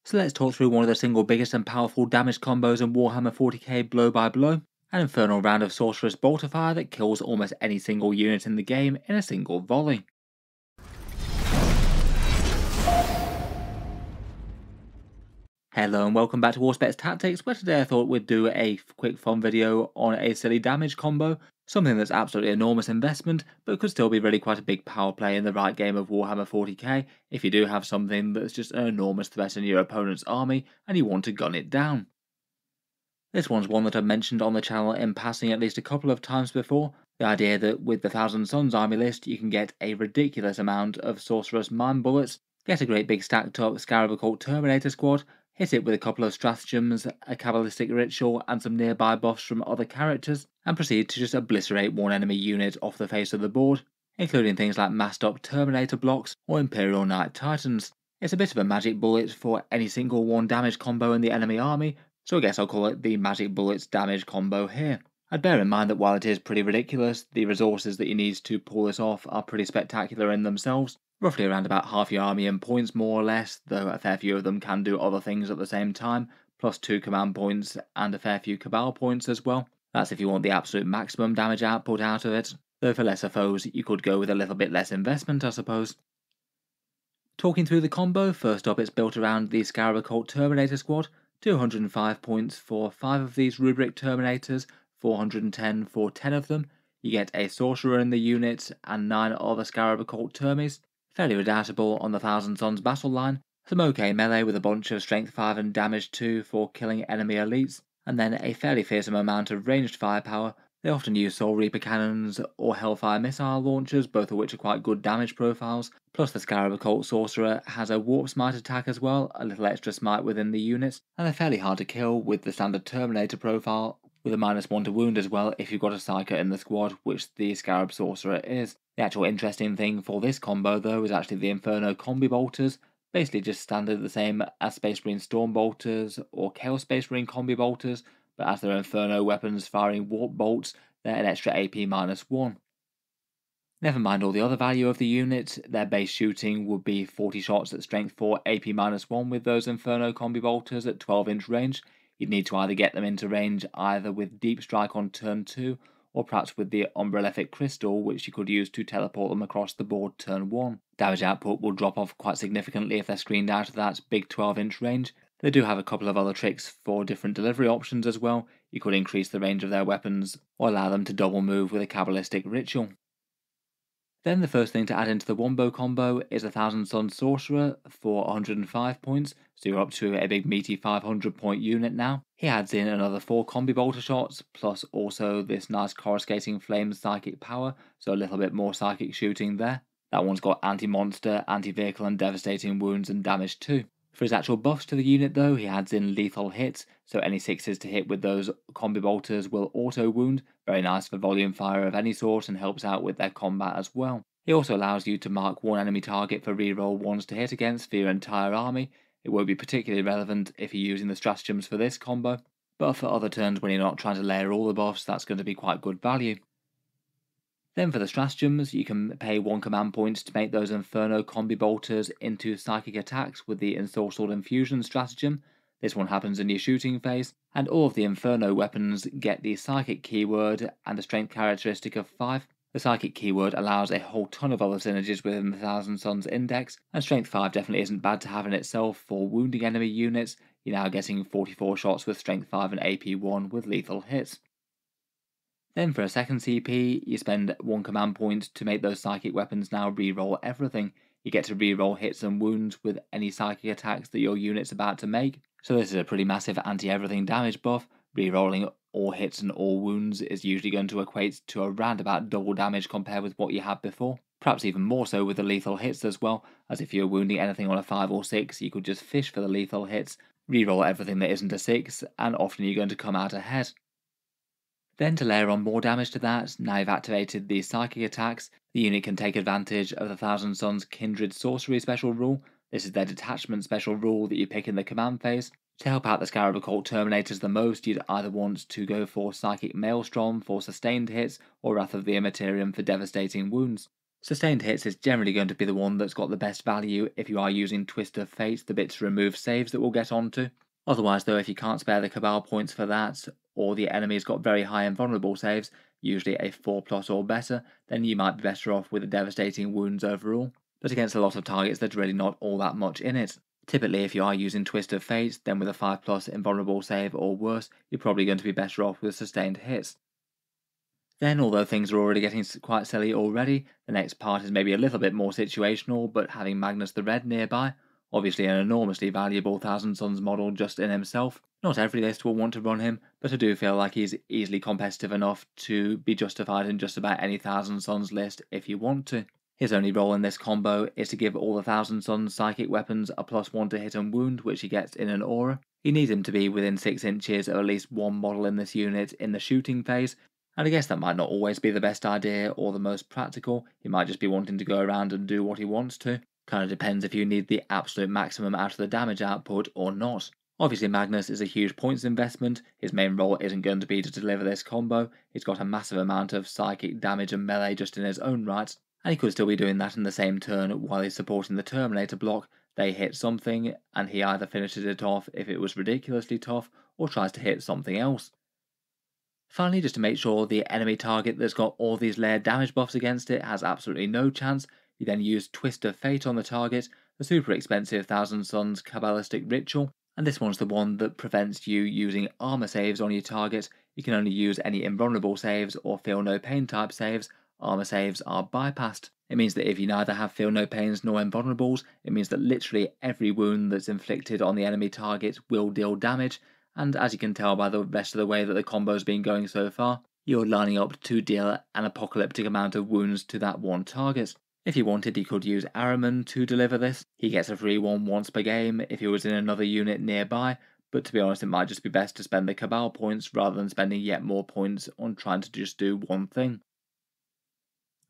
So let's talk through one of the single biggest and powerful damage combos in Warhammer 40k blow by blow, an infernal round of Sorceress Bolterfire that kills almost any single unit in the game in a single volley. Hello and welcome back to Auspex Tactics, where today I thought we'd do a quick fun video on a silly damage combo, something that's absolutely enormous investment, but could still be really quite a big power play in the right game of Warhammer 40k if you do have something that's just an enormous threat in your opponent's army and you want to gun it down. This one's one that I've mentioned on the channel in passing at least a couple of times before, the idea that with the Thousand Suns army list you can get a ridiculous amount of Sorceress Mind Bullets, get a great big stacked up Scarab Occult Terminator squad, hit it with a couple of stratagems, a Kabbalistic ritual and some nearby buffs from other characters, and proceed to just obliterate one enemy unit off the face of the board, including things like massed up Terminator blocks or Imperial Knight Titans. It's a bit of a magic bullet for any single one damage combo in the enemy army, so I guess I'll call it the Magic Bullets damage combo here. I'd bear in mind that while it is pretty ridiculous, the resources that you need to pull this off are pretty spectacular in themselves, roughly around about half your army in points more or less, though a fair few of them can do other things at the same time, plus 2 command points and a fair few Cabal points as well. That's if you want the absolute maximum damage output out of it, though for lesser foes you could go with a little bit less investment I suppose. Talking through the combo, first up it's built around the Scarab Occult Terminator squad, 205 points for 5 of these Rubric Terminators, 410 for 10 of them. You get a Sorcerer in the unit and 9 other Scarab Occult Termies, fairly redoubtable on the Thousand Suns battle line, some OK melee with a bunch of Strength 5 and Damage 2 for killing enemy elites, and then a fairly fearsome amount of ranged firepower. They often use Soul Reaper cannons or Hellfire missile launchers, both of which are quite good damage profiles, plus the Scarab Occult Sorcerer has a Warp Smite attack as well, a little extra smite within the unit, and they're fairly hard to kill with the standard Terminator profile, with a -1 to wound as well if you've got a Psyker in the squad, which the Scarab Sorcerer is. The actual interesting thing for this combo though is actually the Inferno Combi Bolters, basically just standard the same as Space Marine Storm Bolters or Chaos Space Marine Combi Bolters, but as they're Inferno weapons firing warp bolts, they're an extra AP -1. Never mind all the other value of the unit, their base shooting would be 40 shots at strength 4 AP -1 with those Inferno Combi Bolters at 12-inch range. You'd need to either get them into range either with Deep Strike on turn 2, or perhaps with the Umbrellific Crystal, which you could use to teleport them across the board turn 1. Damage output will drop off quite significantly if they're screened out of that big 12-inch range. They do have a couple of other tricks for different delivery options as well. You could increase the range of their weapons, or allow them to double move with a Kabbalistic ritual. Then the first thing to add into the Wombo combo is a Thousand Suns Sorcerer for 105 points, so you're up to a big meaty 500 point unit now. He adds in another 4 Combi Bolter shots, plus also this nice Coruscating Flames psychic power, so a little bit more psychic shooting there. That one's got anti-monster, anti-vehicle and devastating wounds and damage too. For his actual buffs to the unit though, he adds in lethal hits, so any 6s to hit with those combi bolters will auto wound, very nice for volume fire of any sort and helps out with their combat as well. He also allows you to mark one enemy target for reroll 1s to hit against for your entire army. It won't be particularly relevant if you're using the stratagems for this combo, but for other turns when you're not trying to layer all the buffs, that's going to be quite good value. Then for the stratagems, you can pay 1 command point to make those Inferno Combi Bolters into psychic attacks with the Ensorcelled Infusion stratagem. This one happens in your shooting phase, and all of the Inferno weapons get the psychic keyword and a strength characteristic of 5. The psychic keyword allows a whole ton of other synergies within the Thousand Suns index, and strength 5 definitely isn't bad to have in itself for wounding enemy units. You're now getting 44 shots with strength 5 and AP 1 with lethal hits. Then for a second CP, you spend 1 command point to make those psychic weapons now reroll everything. You get to reroll hits and wounds with any psychic attacks that your unit's about to make. So this is a pretty massive anti-everything damage buff. Rerolling all hits and all wounds is usually going to equate to around about double damage compared with what you had before. Perhaps even more so with the lethal hits as well, as if you're wounding anything on a 5 or 6, you could just fish for the lethal hits, reroll everything that isn't a 6, and often you're going to come out ahead. Then to layer on more damage to that, now you've activated the psychic attacks, the unit can take advantage of the Thousand Suns Kindred Sorcery special rule. This is their detachment special rule that you pick in the command phase. To help out the Scarab Occult Terminators the most, you'd either want to go for Psychic Maelstrom for sustained hits, or Wrath of the Immaterium for devastating wounds. Sustained hits is generally going to be the one that's got the best value if you are using Twist of Fate, the bit to remove saves that we'll get onto. Otherwise though, if you can't spare the Cabal points for that, or the enemy's got very high invulnerable saves, usually a 4+ or better, then you might be better off with the devastating wounds overall. But against a lot of targets there's really not all that much in it. Typically if you are using Twist of Fate, then with a 5+ invulnerable save or worse, you're probably going to be better off with sustained hits. Then, although things are already getting quite silly already, the next part is maybe a little bit more situational, but having Magnus the Red nearby, obviously an enormously valuable Thousand Suns model just in himself. Not every list will want to run him, but I do feel like he's easily competitive enough to be justified in just about any Thousand Suns list if you want to. His only role in this combo is to give all the Thousand Suns psychic weapons a +1 to hit and wound, which he gets in an aura. You need him to be within 6 inches of at least one model in this unit in the shooting phase, and I guess that might not always be the best idea or the most practical. He might just be wanting to go around and do what he wants to. Kind of depends if you need the absolute maximum out of the damage output or not. Obviously Magnus is a huge points investment. His main role isn't going to be to deliver this combo. He's got a massive amount of psychic damage and melee just in his own right, and he could still be doing that in the same turn while he's supporting the Terminator block. They hit something, and he either finishes it off if it was ridiculously tough, or tries to hit something else. Finally, just to make sure the enemy target that's got all these layered damage buffs against it has absolutely no chance, you then use Twist of Fate on the target, the super expensive Thousand Suns Kabbalistic Ritual, and this one's the one that prevents you using armor saves on your target. You can only use any invulnerable saves or feel no pain type saves. Armor saves are bypassed. It means that if you neither have feel no pains nor invulnerables, it means that literally every wound that's inflicted on the enemy target will deal damage, and as you can tell by the rest of the way that the combo's been going so far, you're lining up to deal an apocalyptic amount of wounds to that one target. If you wanted, you could use Araman to deliver this. He gets a free one once per game if he was in another unit nearby, but to be honest it might just be best to spend the Cabal points rather than spending yet more points on trying to just do one thing.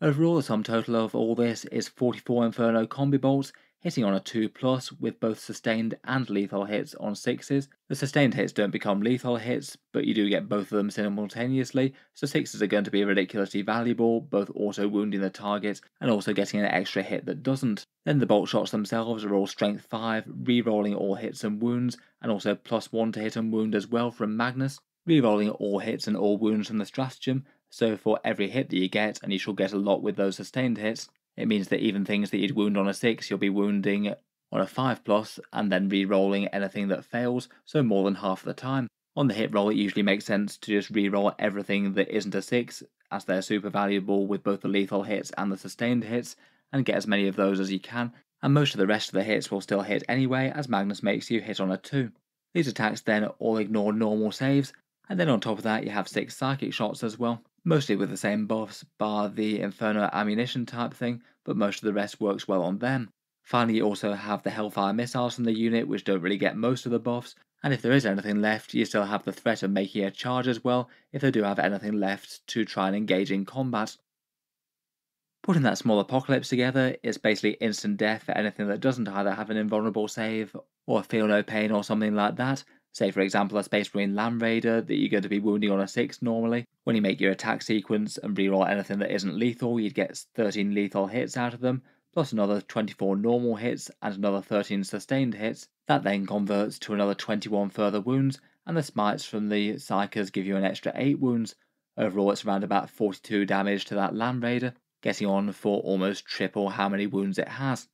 Overall, the sum total of all this is 44 Inferno Combi Bolts, hitting on a 2+, with both sustained and lethal hits on 6s. The sustained hits don't become lethal hits, but you do get both of them simultaneously, so 6s are going to be ridiculously valuable, both auto wounding the target and also getting an extra hit that doesn't. Then the bolt shots themselves are all strength 5, re-rolling all hits and wounds, and also +1 to hit and wound as well from Magnus, re-rolling all hits and all wounds from the stratagem. So for every hit that you get, and you should get a lot with those sustained hits, it means that even things that you'd wound on a 6, you'll be wounding on a 5+, and then re-rolling anything that fails, so more than half the time. On the hit roll, it usually makes sense to just re-roll everything that isn't a 6, as they're super valuable with both the lethal hits and the sustained hits, and get as many of those as you can, and most of the rest of the hits will still hit anyway, as Magnus makes you hit on a 2. These attacks then all ignore normal saves, and then on top of that you have 6 psychic shots as well, mostly with the same buffs, bar the Inferno ammunition type thing, but most of the rest works well on them. Finally, you also have the Hellfire missiles from the unit, which don't really get most of the buffs, and if there is anything left, you still have the threat of making a charge as well, if they do have anything left to try and engage in combat. Putting that small apocalypse together is basically instant death for anything that doesn't either have an invulnerable save, or feel no pain or something like that. Say for example a Space Marine Land Raider that you're going to be wounding on a 6 normally. When you make your attack sequence and reroll anything that isn't lethal, you'd get 13 lethal hits out of them, plus another 24 normal hits and another 13 sustained hits. That then converts to another 21 further wounds, and the smites from the Psykers give you an extra 8 wounds. Overall it's around about 42 damage to that Land Raider, getting on for almost triple how many wounds it has.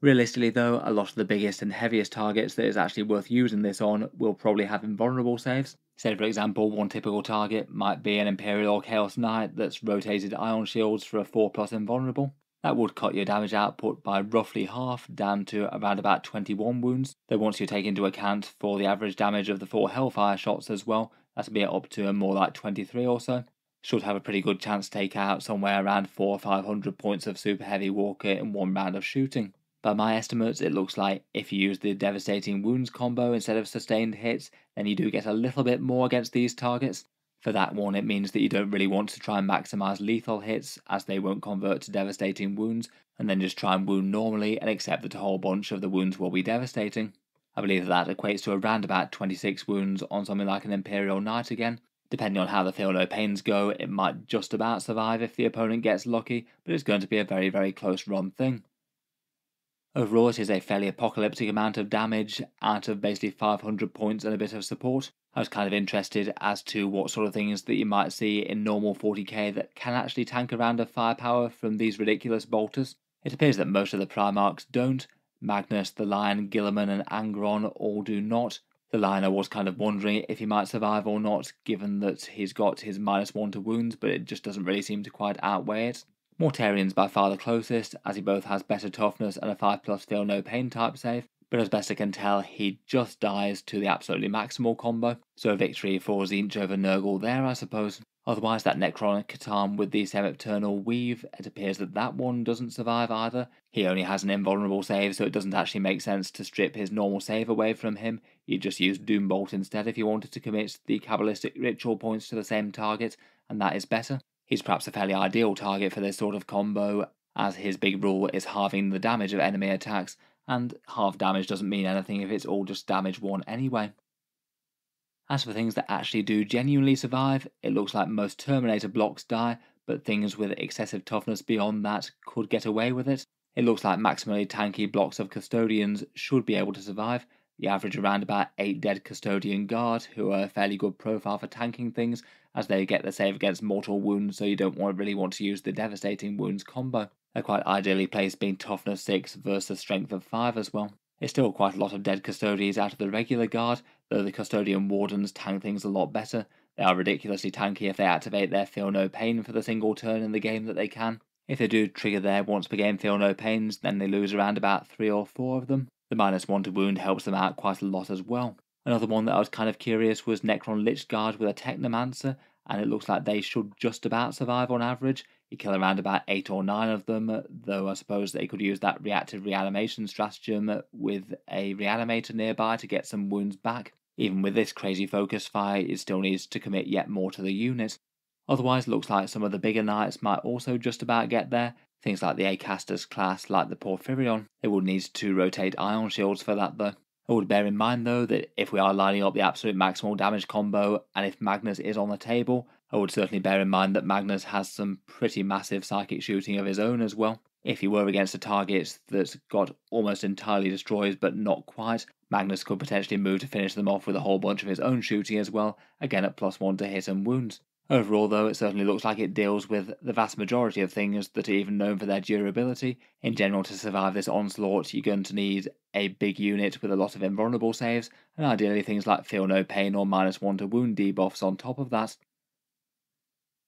Realistically though, a lot of the biggest and heaviest targets that is actually worth using this on will probably have invulnerable saves. Say for example, one typical target might be an Imperial or Chaos Knight that's rotated Ion Shields for a 4+ invulnerable. That would cut your damage output by roughly half, down to around about 21 wounds, though once you take into account for the average damage of the 4 Hellfire shots as well, that'll be up to more like 23 or so. Should have a pretty good chance to take out somewhere around 400 or 500 points of Super Heavy Walker in one round of shooting. By my estimates, it looks like if you use the Devastating Wounds combo instead of sustained hits, then you do get a little bit more against these targets. For that one, it means that you don't really want to try and maximise lethal hits, as they won't convert to Devastating Wounds, and then just try and wound normally and accept that a whole bunch of the wounds will be devastating. I believe that equates to around about 26 wounds on something like an Imperial Knight again, Depending on how the feel no pains go, it might just about survive if the opponent gets lucky, but it's going to be a very, very close run thing. Overall, it is a fairly apocalyptic amount of damage out of basically 500 points and a bit of support. I was kind of interested as to what sort of things that you might see in normal 40k that can actually tank around a firepower from these ridiculous bolters. It appears that most of the Primarchs don't. Magnus, the Lion, Gilliman and Angron all do not. The Lion, I was kind of wondering if he might survive or not, given that he's got his -1 to wounds, but it just doesn't really seem to quite outweigh it. Mortarian's by far the closest, as he both has better toughness and a 5+ feel no pain type save, but as best I can tell, he just dies to the absolutely maximal combo, so a victory for Tzeentch over Nurgle there, I suppose. Otherwise, that Necron Catan with the Sempiternal Weave, it appears that that one doesn't survive either. He only has an invulnerable save, so it doesn't actually make sense to strip his normal save away from him. You just use Doombolt instead if you wanted to commit the Kabbalistic Ritual points to the same target, and that is better. He's perhaps a fairly ideal target for this sort of combo, as his big rule is halving the damage of enemy attacks, and half damage doesn't mean anything if it's all just damage 1 anyway. As for things that actually do genuinely survive, it looks like most Terminator blocks die, but things with excessive toughness beyond that could get away with it. It looks like maximally tanky blocks of Custodians should be able to survive. You average around about 8 dead Custodian Guard, who are a fairly good profile for tanking things, as they get the save against mortal wounds, so you don't really want to use the devastating wounds combo. They're quite ideally placed being toughness 6 versus strength of 5 as well. It's still quite a lot of dead Custodians out of the regular Guard, though the Custodian Wardens tank things a lot better. They are ridiculously tanky if they activate their Feel No Pain for the single turn in the game that they can. If they do trigger their once per game Feel No Pains, then they lose around about 3 or 4 of them. The -1 to wound helps them out quite a lot as well. Another one that I was kind of curious was Necron Lich Guard with a Technomancer, and it looks like they should just about survive on average. You kill around about 8 or 9 of them, though I suppose they could use that reactive reanimation stratagem with a reanimator nearby to get some wounds back. Even with this crazy focus fire, it still needs to commit yet more to the unit. Otherwise, it looks like some of the bigger knights might also just about get there. Things like the Acasters class, like the Porphyrion. They would need to rotate Ion Shields for that though. I would bear in mind though that if we are lining up the absolute maximal damage combo, and if Magnus is on the table, I would certainly bear in mind that Magnus has some pretty massive psychic shooting of his own as well. If he were against a target that got almost entirely destroyed but not quite, Magnus could potentially move to finish them off with a whole bunch of his own shooting as well, again at +1 to hit and wounds. Overall though, it certainly looks like it deals with the vast majority of things that are even known for their durability. In general, to survive this onslaught, you're going to need a big unit with a lot of invulnerable saves, and ideally things like Feel No Pain or -1 to wound debuffs on top of that.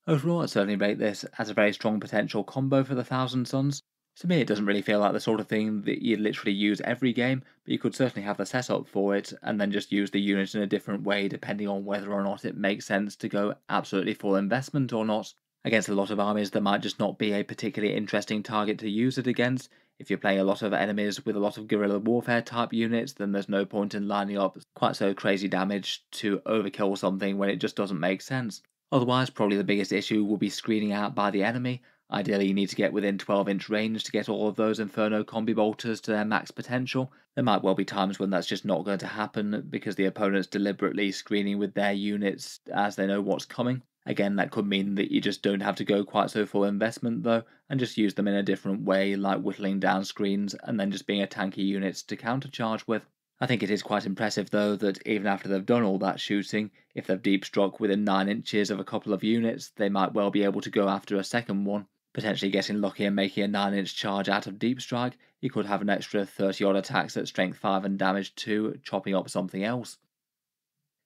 Overall, I'd certainly rate this as a very strong potential combo for the Thousand Suns. To me, it doesn't really feel like the sort of thing that you'd literally use every game, but you could certainly have the setup for it, and then just use the unit in a different way depending on whether or not it makes sense to go absolutely full investment or not. Against a lot of armies, there might just not be a particularly interesting target to use it against. If you're playing a lot of enemies with a lot of guerrilla warfare type units, then there's no point in lining up quite so crazy damage to overkill something when it just doesn't make sense. Otherwise, probably the biggest issue will be screening out by the enemy. Ideally, you need to get within 12-inch range to get all of those Inferno combi bolters to their max potential. There might well be times when that's just not going to happen because the opponent's deliberately screening with their units as they know what's coming. Again, that could mean that you just don't have to go quite so full investment though, and just use them in a different way, like whittling down screens and then just being a tanky unit to countercharge with. I think it is quite impressive though that even after they've done all that shooting, if they've deep struck within 9 inches of a couple of units, they might well be able to go after a second one. Potentially getting lucky and making a 9-inch charge out of deep strike, you could have an extra 30 odd attacks at strength 5 and damage 2, chopping up something else.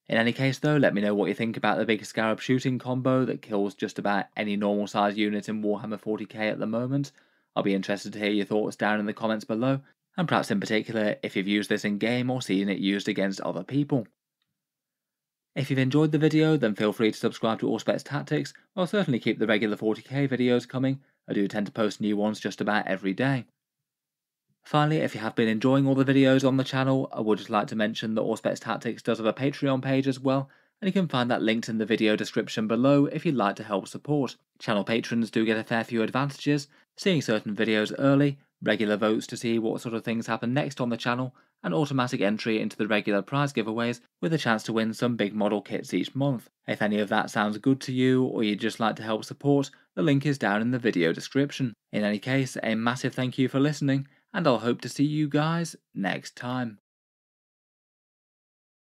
In any case though, let me know what you think about the big Scarab shooting combo that kills just about any normal size unit in Warhammer 40k at the moment. I'll be interested to hear your thoughts down in the comments below, and perhaps in particular if you've used this in game or seen it used against other people. If you've enjoyed the video, then feel free to subscribe to Auspex Tactics. I'll certainly keep the regular 40k videos coming. I do tend to post new ones just about every day. Finally, if you have been enjoying all the videos on the channel, I would just like to mention that Auspex Tactics does have a Patreon page as well, and you can find that linked in the video description below if you'd like to help support. Channel patrons do get a fair few advantages, seeing certain videos early, regular votes to see what sort of things happen next on the channel, and automatic entry into the regular prize giveaways with a chance to win some big model kits each month. If any of that sounds good to you, or you'd just like to help support, the link is down in the video description. In any case, a massive thank you for listening, and I'll hope to see you guys next time.